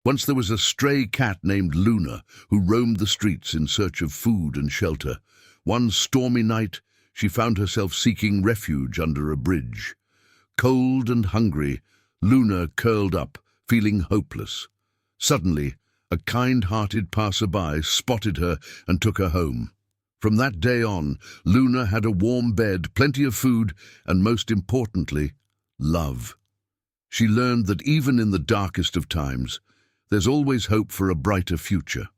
Once there was a stray cat named Luna who roamed the streets in search of food and shelter. One stormy night, she found herself seeking refuge under a bridge. Cold and hungry, Luna curled up, feeling hopeless. Suddenly, a kind-hearted passerby spotted her and took her home. From that day on, Luna had a warm bed, plenty of food, and most importantly, love. She learned that even in the darkest of times, there's always hope for a brighter future.